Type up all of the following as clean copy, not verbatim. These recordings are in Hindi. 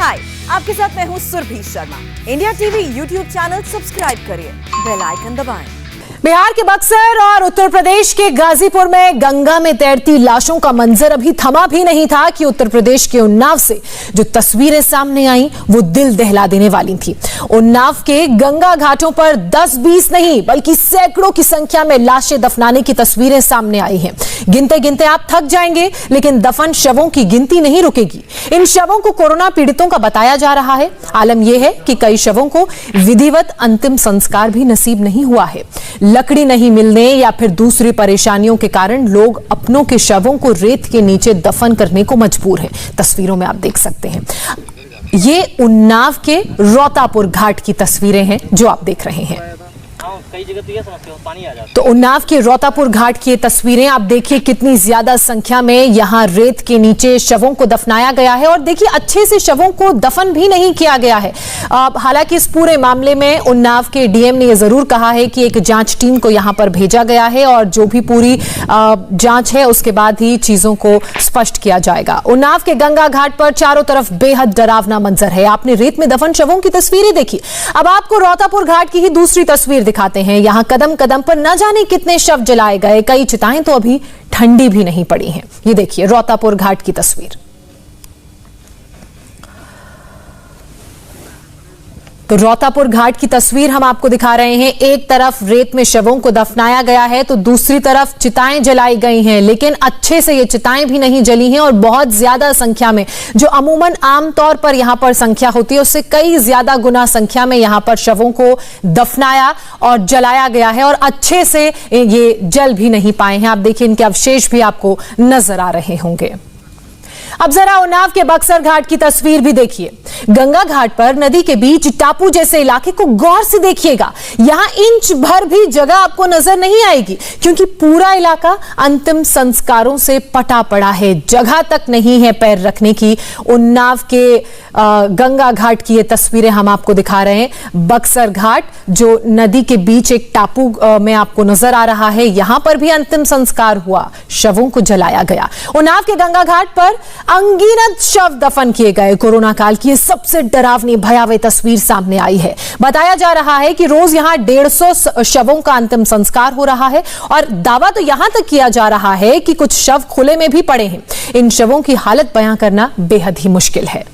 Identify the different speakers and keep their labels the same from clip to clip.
Speaker 1: हाय, आपके साथ मैं हूँ Surabhi Sharma. India TV YouTube channel subscribe करिए, बेल आइकन दबाएं।
Speaker 2: बिहार के बक्सर और उत्तर प्रदेश के गाजीपुर में गंगा में तैरती लाशों का मंजर अभी थमा भी नहीं था कि उत्तर प्रदेश के उन्नाव से जो तस्वीरें सामने आई वो दिल दहला देने वाली थी। उन्नाव के गंगा घाटों पर 10-20 नहीं बल्कि सैकड़ों की संख्या में लाशें दफनाने की तस्वीरें सामने आई हैं। गिनते गिनते आप थक जाएंगे, लेकिन दफन शवों की गिनती नहीं रुकेगी। इन शवों को कोरोना पीड़ितों का बताया जा रहा है। आलम यह है कि कई शवों को विधिवत अंतिम संस्कार भी नसीब नहीं हुआ है। लकड़ी नहीं मिलने या फिर दूसरी परेशानियों के कारण लोग अपनों के शवों को रेत के नीचे दफन करने को मजबूर हैं। तस्वीरों में आप देख सकते हैं, ये उन्नाव के रोतापुर घाट की तस्वीरें हैं जो आप देख रहे हैं।
Speaker 3: कई जगह तो ये समस्या पानी आ जाता है।
Speaker 2: तो उन्नाव के रोतापुर घाट की ये तस्वीरें आप देखिए, कितनी ज्यादा संख्या में यहां रेत के नीचे शवों को दफनाया गया है और देखिए अच्छे से शवों को दफन भी नहीं किया गया है। हालांकि इस पूरे मामले में उन्नाव के डीएम ने यह जरूर कहा है कि एक जांच टीम को यहां पर भेजा गया है और जो भी पूरी जांच है उसके बाद ही चीजों को स्पष्ट किया जाएगा। उन्नाव के गंगा घाट पर चारों तरफ बेहद डरावना मंजर है। आपने रेत में दफन शवों की तस्वीरें देखी, अब आपको रोतापुर घाट की ही दूसरी तस्वीर दिखाते हैं। यहां कदम कदम पर न जाने कितने शव जलाए गए, कई चिताएं तो अभी ठंडी भी नहीं पड़ी हैं। ये देखिए रोतापुर घाट की तस्वीर। तो रोतापुर घाट की तस्वीर हम आपको दिखा रहे हैं। एक तरफ रेत में शवों को दफनाया गया है तो दूसरी तरफ चिताएं जलाई गई हैं, लेकिन अच्छे से ये चिताएं भी नहीं जली हैं और बहुत ज्यादा संख्या में, जो अमूमन आमतौर पर यहां पर संख्या होती है उससे कई ज्यादा गुना संख्या में यहां पर शवों को दफनाया और जलाया गया है और अच्छे से ये जल भी नहीं पाए हैं। आप देखिए इनके अवशेष भी आपको नजर आ रहे होंगे। अब जरा उन्नाव के बक्सर घाट की तस्वीर भी देखिए। गंगा घाट पर नदी के बीच टापू जैसे इलाके को गौर से देखिएगा। यहां इंच भर भी जगह आपको नजर नहीं आएगी क्योंकि पूरा इलाका अंतिम संस्कारों से पटा पड़ा है। जगह तक नहीं है पैर रखने की। उन्नाव के गंगा घाट की ये तस्वीरें हम आपको दिखा रहे हैं। बक्सर घाट जो नदी के बीच एक टापू में आपको नजर आ रहा है, यहां पर भी अंतिम संस्कार हुआ, शवों को जलाया गया। उन्नाव के गंगा घाट पर अनगिनत शव दफन किए गए। कोरोना काल की सबसे डरावनी भयावह तस्वीर सामने आई है। बताया जा रहा है कि रोज यहां 150 शवों का अंतिम संस्कार हो रहा है और दावा तो यहां तक किया जा रहा है कि कुछ शव खुले में भी पड़े हैं। इन शवों की हालत बयां करना बेहद ही मुश्किल है।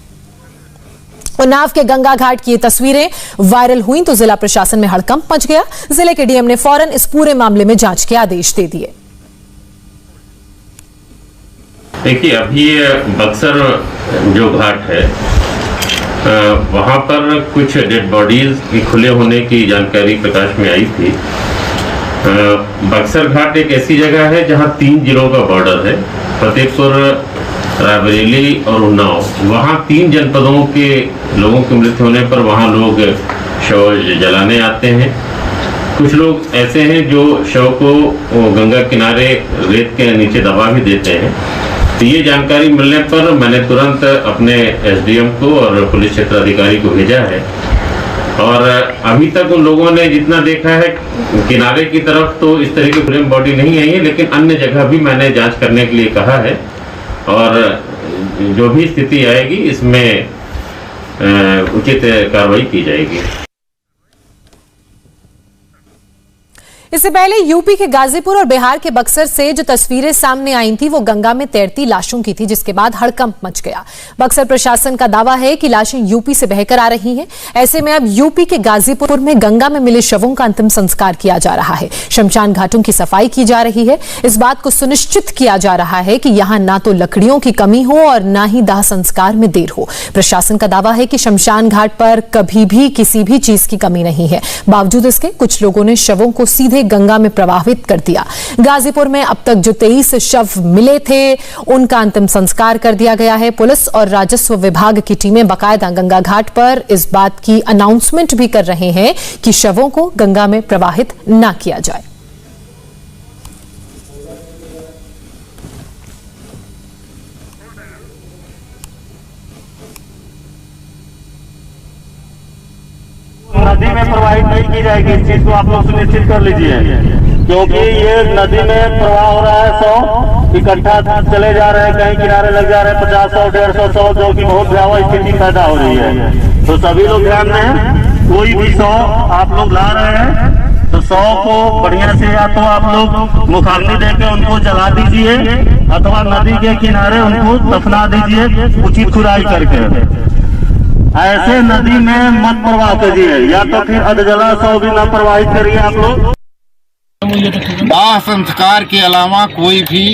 Speaker 2: उन्नाव के गंगा घाट की ये तस्वीरें वायरल हुई तो जिला प्रशासन में हड़कंप मच गया। जिले के डीएम ने फौरन इस पूरे मामले में जांच के आदेश दे दिए।
Speaker 4: देखिए, अभी बक्सर जो घाट है वहाँ पर कुछ डेड बॉडीज की खुले होने की जानकारी प्रकाश में आई थी। बक्सर घाट एक ऐसी जगह है जहाँ 3 जिलों का बॉर्डर है, फतेहपुर, रायबरेली और उन्नाव। वहाँ 3 जनपदों के लोगों की मृत्यु होने पर वहाँ लोग शव जलाने आते हैं। कुछ लोग ऐसे हैं जो शव को गंगा किनारे रेत के नीचे दबा भी देते हैं। तो ये जानकारी मिलने पर मैंने तुरंत अपने एसडीएम को और पुलिस क्षेत्राधिकारी को भेजा है और अभी तक उन लोगों ने जितना देखा है किनारे की तरफ तो इस तरह की खुली बॉडी नहीं आई है, लेकिन अन्य जगह भी मैंने जांच करने के लिए कहा है और जो भी स्थिति आएगी इसमें उचित कार्रवाई की जाएगी।
Speaker 2: इससे पहले यूपी के गाजीपुर और बिहार के बक्सर से जो तस्वीरें सामने आई थी वो गंगा में तैरती लाशों की थी, जिसके बाद हड़कंप मच गया। बक्सर प्रशासन का दावा है कि लाशें यूपी से बहकर आ रही हैं। ऐसे में अब यूपी के गाजीपुर में गंगा में मिले शवों का अंतिम संस्कार किया जा रहा है। शमशान घाटों की सफाई की जा रही है। इस बात को सुनिश्चित किया जा रहा है कि यहां ना तो लकड़ियों की कमी हो और ना ही दाह संस्कार में देर हो। प्रशासन का दावा है कि शमशान घाट पर कभी भी किसी भी चीज की कमी नहीं है। बावजूद इसके कुछ लोगों ने शवों को सीधे गंगा में प्रवाहित कर दिया। गाजीपुर में अब तक जो 23 शव मिले थे उनका अंतिम संस्कार कर दिया गया है। पुलिस और राजस्व विभाग की टीमें बाकायदा गंगा घाट पर इस बात की अनाउंसमेंट भी कर रहे हैं कि शवों को गंगा में प्रवाहित ना किया जाए।
Speaker 5: नदी में प्रवाहित नहीं की जाएगी, इस चीज को आप लोग सुनिश्चित कर लीजिए। क्योंकि ये नदी में प्रवाह हो रहा है 100 इकट्ठा चले जा रहे हैं, कहीं किनारे लग जा रहे हैं 50, 100, 150, 100, जो कि बहुत भयावह स्थिति पैदा हो रही है। तो सभी लोग ध्यान दें, कोई भी 100 आप लोग ला रहे हैं तो 100 को बढ़िया से या तो आप लोग मुखाग्नि देकर उनको जला दीजिए अथवा नदी के किनारे उनको दफना दीजिए उचित खुदाई करके। ऐसे नदी में मत प्रवाह करिए, या तो फिर अधजला 100 भी न प्रवाहित करिए आप लोग।
Speaker 6: दाह संस्कार के अलावा कोई भी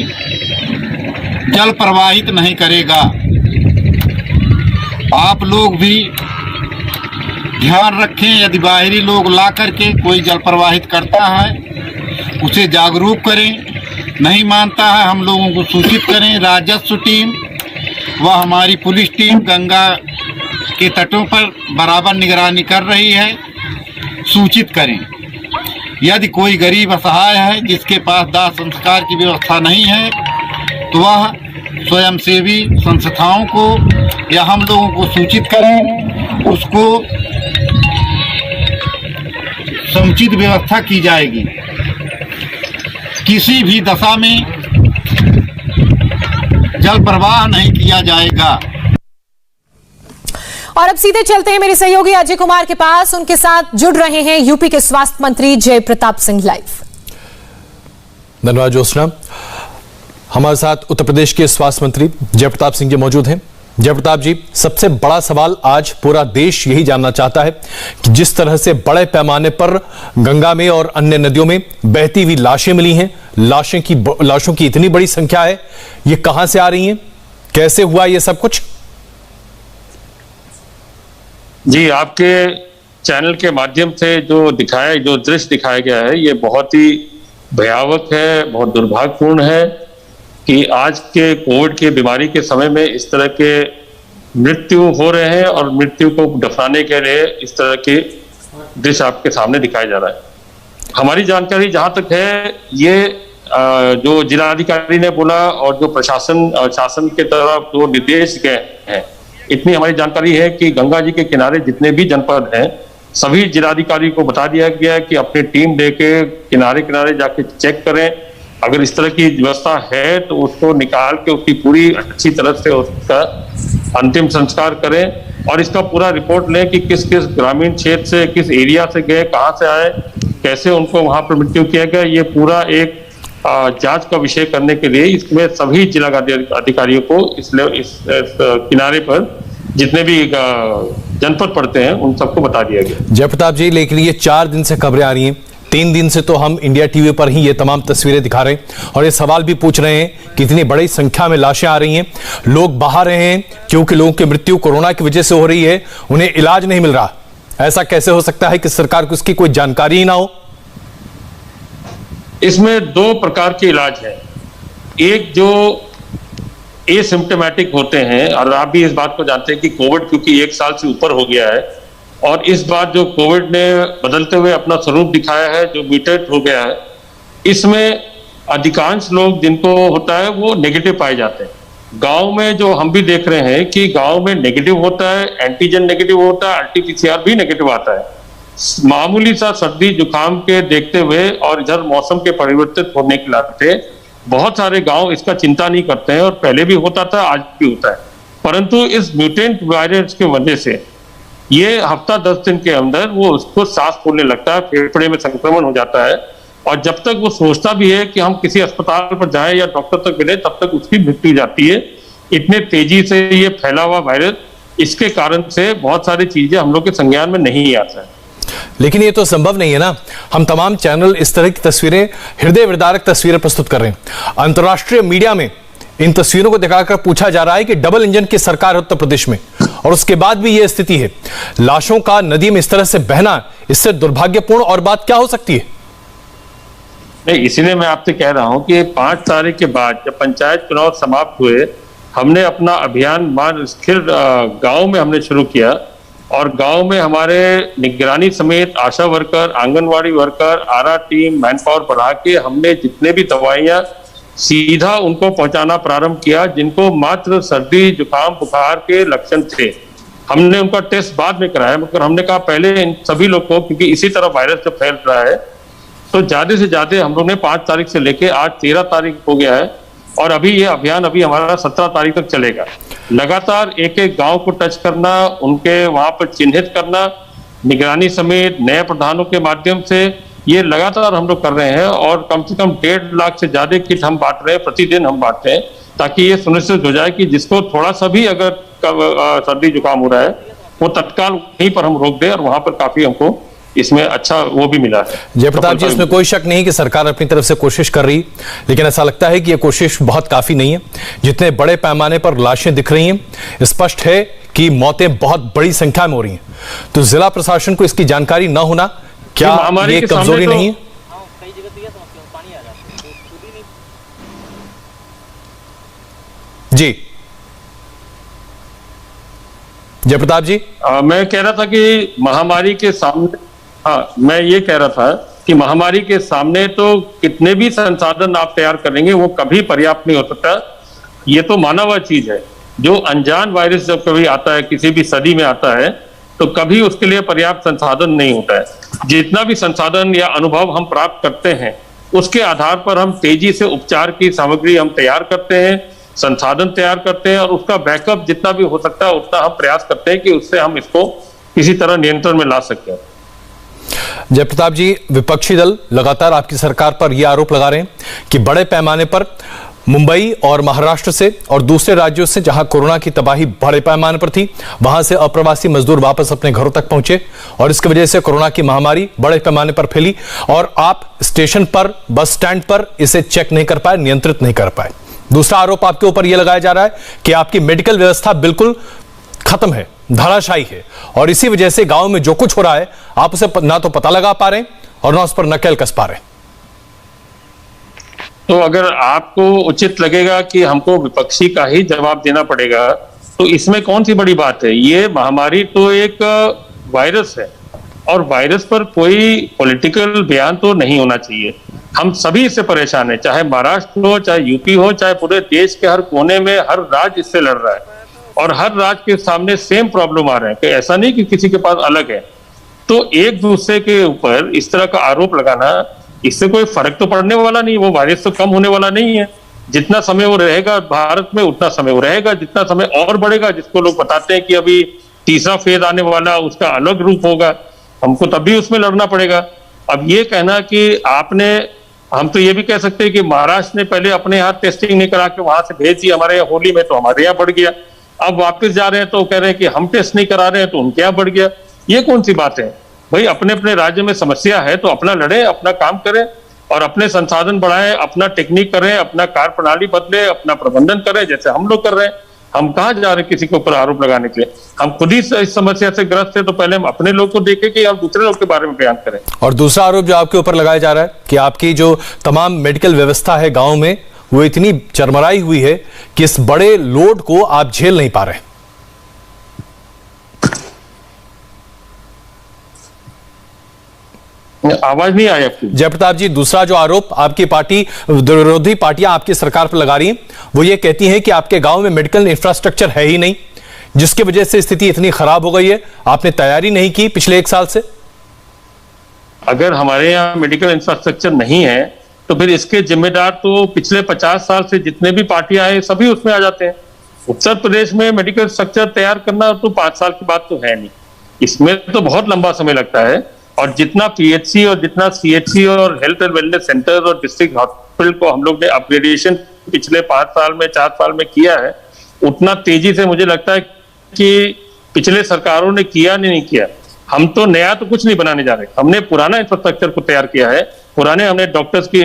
Speaker 6: जल प्रवाहित नहीं करेगा। आप लोग भी ध्यान रखें, यदि बाहरी लोग ला करके कोई जल प्रवाहित करता है उसे जागरूक करें, नहीं मानता है हम लोगों को सूचित करें। राजस्व टीम व हमारी पुलिस टीम गंगा के तटों पर बराबर निगरानी कर रही है, सूचित करें। यदि कोई गरीब असहाय है जिसके पास दाह संस्कार की व्यवस्था नहीं है तो वह स्वयंसेवी संस्थाओं को या हम लोगों को सूचित करें, उसको समुचित व्यवस्था की जाएगी। किसी भी दशा में जल प्रवाह नहीं किया जाएगा।
Speaker 2: और अब सीधे चलते हैं मेरे सहयोगी अजय कुमार के पास, उनके साथ जुड़ रहे हैं यूपी के स्वास्थ्य मंत्री जय प्रताप सिंह लाइव।
Speaker 7: धन्यवाद ज्योत्सना। हमारे साथ उत्तर प्रदेश के स्वास्थ्य मंत्री जय प्रताप सिंह जी मौजूद हैं। जय प्रताप जी, सबसे बड़ा सवाल आज पूरा देश यही जानना चाहता है कि जिस तरह से बड़े पैमाने पर गंगा में और अन्य नदियों में बहती हुई लाशें मिली हैं, लाशों की इतनी बड़ी संख्या है, ये कहां से आ रही हैं, कैसे हुआ ये सब कुछ?
Speaker 8: जी, आपके चैनल के माध्यम से जो दृश्य दिखाया गया है ये बहुत ही भयावह है, बहुत दुर्भाग्यपूर्ण है कि आज के कोविड की बीमारी के समय में इस तरह के मृत्यु हो रहे हैं और मृत्यु को दफनाने के लिए इस तरह के दृश्य आपके सामने दिखाया जा रहा है। हमारी जानकारी जहां तक है, ये जो जिलाधिकारी ने बोला और जो शासन के तरफ जो निर्देश गए हैं, इतनी हमारी जानकारी है कि गंगा जी के किनारे जितने भी जनपद हैं सभी जिलाधिकारी को बता दिया गया है कि अपनी टीम लेके किनारे किनारे जाके चेक करें, अगर इस तरह की व्यवस्था है तो उसको निकाल के उसकी पूरी अच्छी तरह से उसका अंतिम संस्कार करें और इसका पूरा रिपोर्ट लें कि किस किस ग्रामीण क्षेत्र से, किस एरिया से गए, कहां से आए, कैसे उनको वहां पर मृत्यु किया गया। ये पूरा एक जांच का विषय करने के लिए इसमें सभी जिला अधिकारियों को इस किनारे पर जितने भी जनपद पड़ते हैं उन सबको बता दिया गया।
Speaker 7: जय प्रताप जी, लेकिन ये 4 दिन से खबरें आ रही हैं, 3 दिन से तो हम इंडिया टीवी पर ही ये तमाम तस्वीरें दिखा रहे हैं और ये सवाल भी पूछ रहे हैं कि इतनी बड़ी संख्या में लाशें आ रही हैं, लोग बाहर रहे हैं क्योंकि लोगों की मृत्यु कोरोना की वजह से हो रही है, उन्हें इलाज नहीं मिल रहा। ऐसा कैसे हो सकता है कि सरकार को इसकी कोई जानकारी ही ना हो?
Speaker 8: इसमें 2 प्रकार के इलाज है। एक जो एसिम्प्टोमेटिक होते हैं, और आप भी इस बात को जानते हैं कि कोविड क्योंकि 1 साल से ऊपर हो गया है और इस बार जो कोविड ने बदलते हुए अपना स्वरूप दिखाया है, जो म्यूटेट हो गया है, इसमें अधिकांश लोग जिनको होता है वो नेगेटिव पाए जाते हैं। गांव में जो हम भी देख रहे हैं कि गांव में नेगेटिव होता है, एंटीजन नेगेटिव होता है, आरटीपीसीआर भी नेगेटिव आता है। मामूली सा सर्दी जुकाम के देखते हुए और इधर मौसम के परिवर्तित होने के नाते बहुत सारे गांव इसका चिंता नहीं करते हैं और पहले भी होता था, आज भी होता है, परंतु इस म्यूटेंट वायरस की वजह से ये हफ्ता 10 दिन के अंदर वो उसको सांस फूलने लगता है, फेफड़े में संक्रमण हो जाता है और जब तक वो सोचता भी है कि हम किसी अस्पताल पर जाएं या डॉक्टर तक मिले तब तक उसकी मृत्यु जाती है। इतने तेजी से ये फैला हुआ वायरस, इसके कारण से बहुत सारी चीजें हम लोग के संज्ञान में नहीं आता है।
Speaker 7: लेकिन ये तो संभव नहीं है ना, हम तमाम चैनल इस तरह की तस्वीरें, हृदय विदारक तस्वीरें प्रस्तुत कर रहे हैं। अंतर्राष्ट्रीय मीडिया में इन तस्वीरों को दिखाकर पूछा जा रहा है कि डबल इंजन की सरकार है उत्तर प्रदेश में और उसके बाद भी यह स्थिति है। लाशों का नदी में इस तरह से बहना, इससे दुर्भाग्यपूर्ण और बात क्या हो सकती है?
Speaker 8: नहीं, इसीलिए मैं आपसे कह रहा हूं कि 5 तारीख के बाद जब पंचायत चुनाव समाप्त हुए, हमने अपना अभियान स्थिर गांव में हमने शुरू किया और गांव में हमारे निगरानी समेत आशा वर्कर, आंगनवाड़ी वर्कर, आरा टीम, मैन पावर बढ़ा के हमने जितने भी दवाइयां सीधा उनको पहुंचाना प्रारंभ किया जिनको मात्र सर्दी जुकाम बुखार के लक्षण थे। हमने उनका टेस्ट बाद में कराया, मगर हमने कहा पहले इन सभी लोग को, क्योंकि इसी तरह वायरस जब फैल रहा है तो ज्यादा से ज्यादा हम लोग ने 5 तारीख से लेके आज 13 तारीख हो गया है और अभी ये अभियान अभी हमारा 17 तारीख तक चलेगा। लगातार एक एक गांव को टच करना, उनके वहां पर चिन्हित करना, निगरानी समेत नए प्रधानों के माध्यम से ये लगातार हम लोग कर रहे हैं और कम से कम 1.5 लाख से ज्यादा किट हम बांट रहे हैं, प्रतिदिन हम बांट रहे हैं, ताकि ये सुनिश्चित हो जाए कि जिसको थोड़ा सा भी अगर सर्दी जुकाम हो रहा है वो तत्काल वहीं पर हम रोक दें और वहां पर काफी हमको इसमें अच्छा वो भी मिला है।
Speaker 7: जयप्रताप जी, इसमें कोई शक नहीं कि सरकार अपनी तरफ से कोशिश कर रही, लेकिन ऐसा लगता है कि यह कोशिश बहुत काफी नहीं है। जितने बड़े पैमाने पर लाशें दिख रही हैं, स्पष्ट है कि मौतें बहुत बड़ी संख्या में हो रही हैं। तो जिला प्रशासन को इसकी जानकारी न होना क्या ये कमजोरी नहीं है?
Speaker 3: कई जगह तो ये समस्या है, पानी आ जाता है तो खुद ही नहीं।
Speaker 7: जी जयप्रताप जी,
Speaker 8: मैं कह रहा था कि महामारी के सामने, मैं ये कह रहा था कि महामारी के सामने तो कितने भी संसाधन आप तैयार करेंगे वो कभी पर्याप्त नहीं हो सकता। ये तो माना हुआ चीज है। जो अनजान वायरस जब कभी आता है, किसी भी सदी में आता है, तो कभी उसके लिए पर्याप्त संसाधन नहीं होता है। जितना भी संसाधन या अनुभव हम प्राप्त करते हैं उसके आधार पर हम तेजी से उपचार की सामग्री हम तैयार करते हैं, संसाधन तैयार करते हैं और उसका बैकअप जितना भी हो सकता है उतना हम प्रयास करते हैं कि उससे हम इसको किसी तरह नियंत्रण में ला सकें।
Speaker 7: जयप्रताप जी, विपक्षी दल लगातार आपकी सरकार पर यह आरोप लगा रहे हैं कि बड़े पैमाने पर मुंबई और महाराष्ट्र से और दूसरे राज्यों से जहां कोरोना की तबाही बड़े पैमाने पर थी, वहां से अप्रवासी मजदूर वापस अपने घरों तक पहुंचे और इसकी वजह से कोरोना की महामारी बड़े पैमाने पर फैली और आप स्टेशन पर, बस स्टैंड पर इसे चेक नहीं कर पाए, नियंत्रित नहीं कर पाए। दूसरा आरोप आपके ऊपर यह लगाया जा रहा है कि आपकी मेडिकल व्यवस्था बिल्कुल खत्म है, धराशायी है और इसी वजह से गांव में जो कुछ हो रहा है आप उसे ना तो पता लगा पा रहे और ना उस पर नकेल कस पा रहे।
Speaker 8: तो अगर आपको उचित लगेगा कि हमको विपक्षी का ही जवाब देना पड़ेगा तो इसमें कौन सी बड़ी बात है। ये महामारी तो एक वायरस है और वायरस पर कोई पॉलिटिकल बयान तो नहीं होना चाहिए। हम सभी इससे परेशान हैं, चाहे महाराष्ट्र हो, चाहे यूपी हो, चाहे पूरे देश के हर कोने में हर राज्य इससे लड़ रहा है और हर राज्य के सामने सेम प्रॉब्लम आ रहे हैं कि ऐसा नहीं कि किसी के पास अलग है। तो एक दूसरे के ऊपर इस तरह का आरोप लगाना, इससे कोई फर्क तो पड़ने वाला नहीं, वो वायरस तो कम होने वाला नहीं है। जितना समय वो रहेगा भारत में उतना समय वो रहेगा, जितना समय और बढ़ेगा, जिसको लोग बताते हैं कि अभी तीसरा फेज आने वाला, उसका अलग रूप होगा, हमको तब भी उसमें लड़ना पड़ेगा। अब ये कहना कि आपने, हम तो ये भी कह सकते हैं कि महाराष्ट्र ने पहले अपने यहाँ टेस्टिंग नहीं करा के वहां से भेज दी हमारे यहाँ होली में, तो हमारे यहाँ बढ़ गया। अब वापस जा रहे हैं तो कह रहे हैं कि हम टेस्ट नहीं करा रहे हैं तो उनके यहाँ बढ़ गया। ये कौन सी बात है भाई? अपने अपने राज्य में समस्या है तो अपना लड़े, अपना काम करें और अपने संसाधन बढ़ाएं, अपना टेक्निक करें, अपना कार्य प्रणाली बदले, अपना प्रबंधन करें जैसे हम लोग कर रहे हैं। हम कहाँ जा रहे हैं किसी के ऊपर आरोप लगाने के लिए? हम खुद ही इस समस्या से ग्रस्त है तो पहले हम अपने लोग को देखें कि हम दूसरे लोग के बारे में बयान करें।
Speaker 7: और दूसरा आरोप जो आपके ऊपर लगाया जा रहा है कि आपकी जो तमाम मेडिकल व्यवस्था है गांव में वो इतनी चरमराई हुई है कि इस बड़े लोड को आप झेल नहीं पा रहे।
Speaker 8: आवाज नहीं आई आपकी।
Speaker 7: जयप्रताप जी, दूसरा जो आरोप आपकी पार्टी, विरोधी पार्टियां आपकी सरकार पर लगा रही हैं, वो ये कहती हैं कि आपके गांव में मेडिकल इंफ्रास्ट्रक्चर है ही नहीं, जिसकी वजह से स्थिति इतनी खराब हो गई है। आपने तैयारी नहीं की पिछले 1 साल से।
Speaker 8: अगर हमारे यहाँ मेडिकल इंफ्रास्ट्रक्चर नहीं है तो फिर इसके जिम्मेदार तो पिछले 50 साल से जितने भी पार्टियां हैं सभी उसमें आ जाते हैं। उत्तर प्रदेश में मेडिकल स्ट्रक्चर तैयार करना तो 5 साल की बात तो है नहीं, इसमें तो बहुत लंबा समय लगता है। और जितना पीएचसी और जितना सीएचसी और हेल्थ एंड वेलनेस सेंटर और डिस्ट्रिक्ट हॉस्पिटल को हम लोग ने अपग्रेडेशन पिछले 5 साल में 4 साल में किया है, उतना तेजी से मुझे लगता है कि पिछले सरकारों ने किया नहीं किया। हम तो नया तो कुछ नहीं बनाने जा रहे, हमने पुराना इंफ्रास्ट्रक्चर को तैयार किया है। पुराने हमने डॉक्टर्स की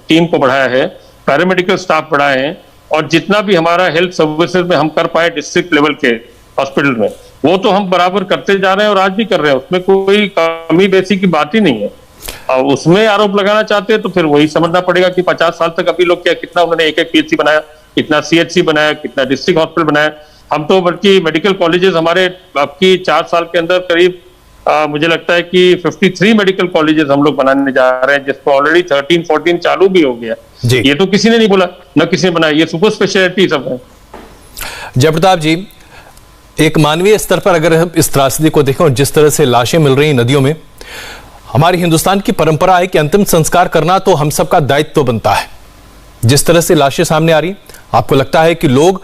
Speaker 8: टीम को बढ़ाया है, पैरामेडिकल स्टाफ बढ़ाए हैं और जितना भी हमारा हेल्थ सर्विसेज में हम कर पाए डिस्ट्रिक्ट लेवल के हॉस्पिटल में वो तो हम बराबर करते जा रहे हैं और आज भी कर रहे हैं। उसमें कोई कमी बेसी की बात ही नहीं है। और उसमें आरोप लगाना चाहते हैं तो फिर वही समझना पड़ेगा कि 50 साल तक अभी लोग क्या, कितना उन्होंने एक पीएचसी बनाया, कितना सीएचसी बनाया, कितना डिस्ट्रिक्ट हॉस्पिटल बनाया। हम तो बल्कि मेडिकल कॉलेजेस हमारे आपकी 4 साल के अंदर करीब मुझे लगता है कि 53 मेडिकल कॉलेजेस हम लोग बनाने जा रहे हैं, जिसको ऑलरेडी 13-14 चालू भी हो गया। ये तो किसी ने नहीं बोला, न किसी ने बनाया, ये सुपर स्पेशलिटी सब है।
Speaker 7: जयप्रताप जी, एक मानवीय स्तर पर अगर हम इस त्रासदी को देखें और जिस तरह से लाशें मिल रही नदियों में, हमारी हिंदुस्तान की परंपरा है कि अंतिम संस्कार करना तो हम सबका दायित्व बनता है। जिस तरह से लाशें सामने आ रही, आपको लगता है कि लोग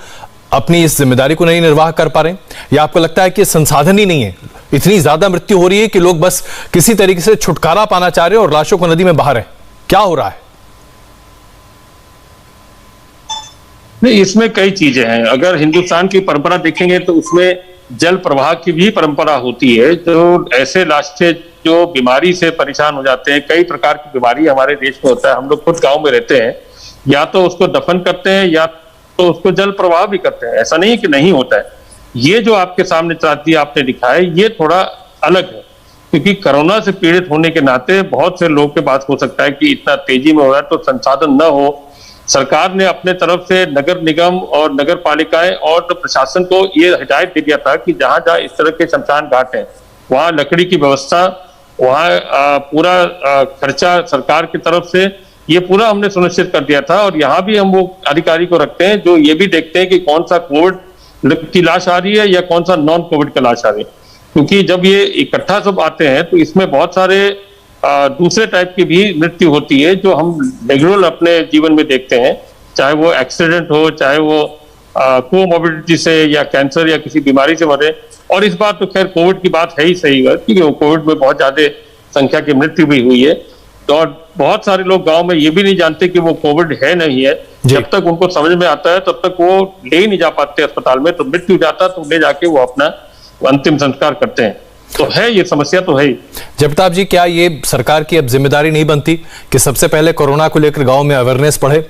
Speaker 7: अपनी इस जिम्मेदारी को नहीं निर्वाह कर पा रहे, या आपको लगता है कि संसाधन ही नहीं है, इतनी ज्यादा मृत्यु हो रही है कि लोग बस किसी तरीके से छुटकारा पाना चाह रहे हैं और लाशों को नदी में बहा रहे हैं? क्या हो रहा है?
Speaker 8: नहीं, इसमें कई चीजें हैं। अगर हिंदुस्तान की परंपरा देखेंगे तो उसमें जल प्रवाह की भी परंपरा होती है। जो ऐसे लाशें जो बीमारी से परेशान हो जाते हैं, कई प्रकार की बीमारी हमारे देश में होता है, हम लोग खुद गांव में रहते हैं, या तो उसको दफन करते हैं या तो उसको जल प्रवाह भी करते हैं। ऐसा नहीं है कि नहीं होता है। ये जो आपके सामने त्रासदी आपने दिखाया, ये थोड़ा अलग है, क्योंकि कोरोना से पीड़ित होने के नाते बहुत से लोग के पास हो सकता है कि इतना तेजी में हो रहा है तो संसाधन न हो। सरकार ने अपने तरफ से नगर निगम और नगर पालिकाएं और तो प्रशासन को ये हिदायत दे दिया था कि जहां जहां इस तरह के शमशान घाट हैं वहां लकड़ी की व्यवस्था, वहां पूरा खर्चा सरकार की तरफ से ये पूरा हमने सुनिश्चित कर दिया था। और यहाँ भी हम वो अधिकारी को रखते हैं जो ये भी देखते हैं कि कौन सा कोविड की लाश आ रही है या कौन सा नॉन कोविड का लाश आ रही है, क्योंकि जब ये इकट्ठा सब आते हैं तो इसमें बहुत सारे दूसरे टाइप की भी मृत्यु होती है जो हम रेगुलर अपने जीवन में देखते हैं, चाहे वो एक्सीडेंट हो, चाहे वो कोमोबिडिटी से या कैंसर या किसी बीमारी से मरे। और इस बार तो खैर कोविड की बात है ही सही है, क्योंकि वो कोविड में बहुत ज्यादा संख्या की मृत्यु भी हुई है। तो और बहुत सारे लोग गांव में ये भी नहीं जानते कि वो कोविड है नहीं है। जब तक उनको समझ में आता है तब तक वो ले ही नहीं जा पाते अस्पताल में, तो मृत्यु जाता तो ले जाके वो अपना अंतिम संस्कार करते हैं। तो है, ये समस्या तो है ही।
Speaker 7: जयप्रताप जी, क्या ये सरकार की अब जिम्मेदारी नहीं बनती कि सबसे पहले कोरोना को लेकर गांव में अवेयरनेस बढ़े,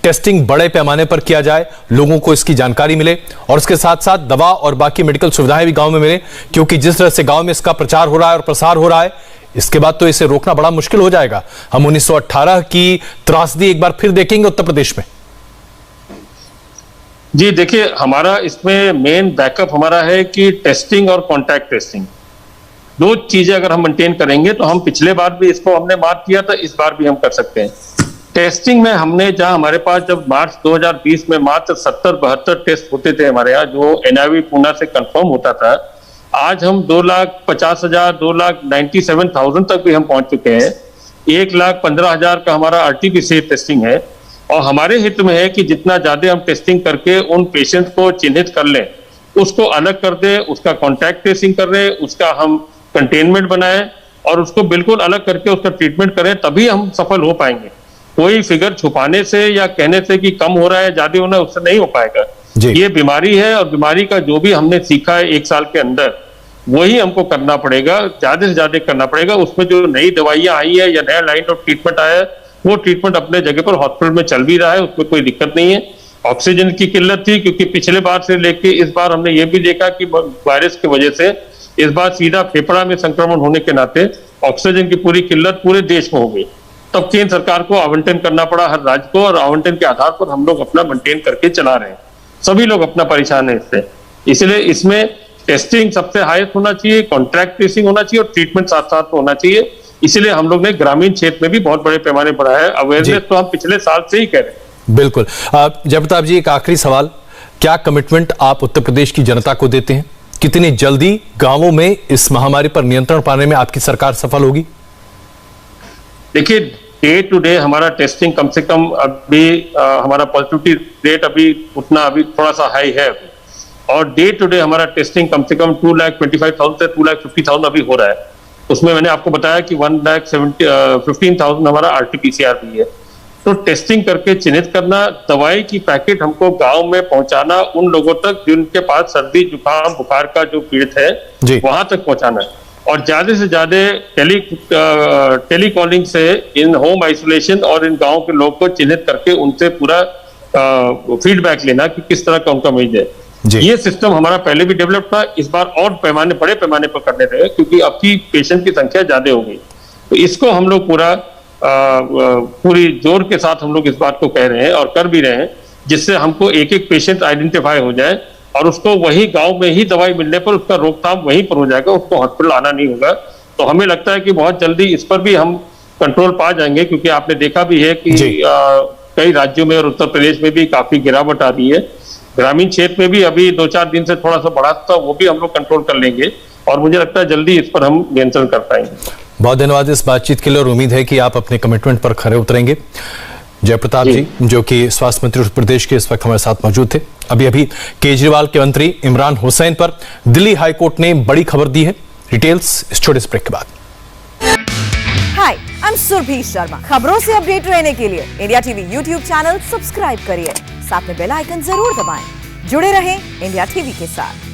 Speaker 7: टेस्टिंग बड़े पैमाने पर किया जाए, लोगों को इसकी जानकारी मिले और उसके साथ साथ दवा और बाकी मेडिकल सुविधाएं भी गांव में मिले? क्योंकि जिस तरह से गांव में इसका प्रचार हो रहा है और प्रसार हो रहा है, इसके बाद तो इसे रोकना बड़ा मुश्किल हो जाएगा। हम 1918 की त्रासदी एक बार फिर देखेंगे उत्तर प्रदेश में।
Speaker 8: जी देखिए, हमारा इसमें मेन बैकअप हमारा है कि टेस्टिंग और कॉन्टैक्ट ट्रेसिंग, दो चीजें अगर हम मेंटेन करेंगे तो हम पिछले बार भी इसको हमने मार्क किया था, इस बार भी हम कर सकते हैं। टेस्टिंग में हमने जहां हमारे पास जब मार्च 2020 में मात्र 70-72 टेस्ट होते थे हमारे यहाँ, जो NIV पूना से कंफर्म होता था, आज हम 2,50,000 2,97,000 तक भी हम पहुंच चुके हैं। 1,15,000 का हमारा RT-PCR टेस्टिंग है और हमारे हित में है कि जितना ज्यादा हम टेस्टिंग करके उन पेशेंट को चिन्हित कर लें, उसको अलग कर दे, उसका कॉन्टैक्ट ट्रेसिंग कर रहे, उसका हम कंटेनमेंट बनाए और उसको बिल्कुल अलग करके उसका ट्रीटमेंट करें, तभी हम सफल हो पाएंगे। कोई फिगर छुपाने से या कहने से कि कम हो रहा है, ज्यादा हो रहा है, उससे नहीं हो पाएगा। ये बीमारी है और बीमारी का जो भी हमने सीखा है 1 साल के अंदर, वही हमको करना पड़ेगा, ज्यादा से ज्यादा करना पड़ेगा। उसमें जो नई दवाइयां आई है या नया लाइन ऑफ ट्रीटमेंट आया है, वो ट्रीटमेंट अपने जगह पर हॉस्पिटल में चल भी रहा है, उसमें कोई दिक्कत नहीं है। ऑक्सीजन की किल्लत थी, क्योंकि पिछले बार से लेके इस बार हमने ये भी देखा कि वायरस की वजह से इस बार सीधा फेफड़ा में संक्रमण होने के नाते ऑक्सीजन की पूरी किल्लत पूरे देश में हो गई। तब केंद्र सरकार को आवंटन करना पड़ा हर राज्य को, और आवंटन के आधार पर हम लोग अपना मेंटेन करके चला रहे हैं। सभी लोग अपना परेशान है इससे, इसलिए इसमें टेस्टिंग सबसे हाईएस्ट होना चाहिए, कॉन्ट्रैक्ट ट्रेसिंग होना चाहिए और ट्रीटमेंट साथ साथ होना चाहिए। इसलिए हम लोग ने ग्रामीण क्षेत्र में भी बहुत बड़े पैमाने बढ़ाया है। अवेयरनेस तो हम पिछले साल से ही कह रहे हैं।
Speaker 7: बिल्कुल। जयप्रताप जी, एक आखिरी सवाल, क्या कमिटमेंट आप उत्तर प्रदेश की जनता को देते हैं? कितनी जल्दी गांवों में इस महामारी पर नियंत्रण पाने में आपकी सरकार सफल होगी?
Speaker 8: देखिए, डे टू डे हमारा टेस्टिंग कम से कम अभी हमारा पॉजिटिविटी रेट अभी उतना अभी थोड़ा सा हाई है अभी, और डे टू डे हमारा टेस्टिंग कम से कम 2,25,000 से 2,50,000 अभी हो रहा है। उसमें मैंने आपको बताया कि 1,15,000 हमारा RT-PCR भी है। तो टेस्टिंग करके चिन्हित करना, दवाई की पैकेट हमको गांव में पहुंचाना उन लोगों तक जिनके पास सर्दी जुकाम बुखार का जो पीड़ित है, वहां तक पहुंचाना है। और ज्यादा से ज्यादा टेलीकॉलिंग से इन होम आइसोलेशन और इन गांव के लोग को चिन्हित करके उनसे पूरा फीडबैक लेना कि किस तरह का उनका मरीज है। ये सिस्टम हमारा पहले भी डेवलप था, इस बार और बड़े पैमाने पर करने रहे, क्योंकि अब की पेशेंट की संख्या ज्यादा हो गई। तो इसको हम लोग पूरी जोर के साथ हम लोग इस बात को कह रहे हैं और कर भी रहे हैं, जिससे हमको एक एक पेशेंट आइडेंटिफाई हो जाए और उसको वही गांव में ही दवाई मिलने पर उसका रोकथाम वहीं पर हो जाएगा, उसको हॉस्पिटल आना नहीं होगा। तो हमें लगता है कि बहुत जल्दी इस पर भी हम कंट्रोल पा जाएंगे, क्योंकि आपने देखा भी है कि कई राज्यों में और उत्तर प्रदेश में भी काफी गिरावट आ रही है। ग्रामीण क्षेत्र में भी अभी 2-4 दिन से थोड़ा सा बढ़ा था, वो भी हम लोग कंट्रोल कर लेंगे और मुझे लगता है जल्दी इस पर हम नियंत्रण कर पाएंगे।
Speaker 7: बहुत धन्यवाद इस बातचीत के लिए और उम्मीद है कि आप अपने कमिटमेंट पर खरे उतरेंगे। जयप्रताप जी, जो कि स्वास्थ्य मंत्री उत्तर प्रदेश के, इस वक्त हमारे साथ मौजूद थे। अभी अभी केजरीवाल के मंत्री इमरान हुसैन पर दिल्ली हाईकोर्ट ने बड़ी खबर दी है। डिटेल्स इस छोटे से ब्रेक के बाद।
Speaker 1: हाय, आई एम सुरभि शर्मा। खबरों से अपडेट रहने के लिए India TV YouTube channel subscribe करिए, साथ में बेल आइकन जरूर दबाएं। जुड़े रहें इंडिया टीवी के साथ।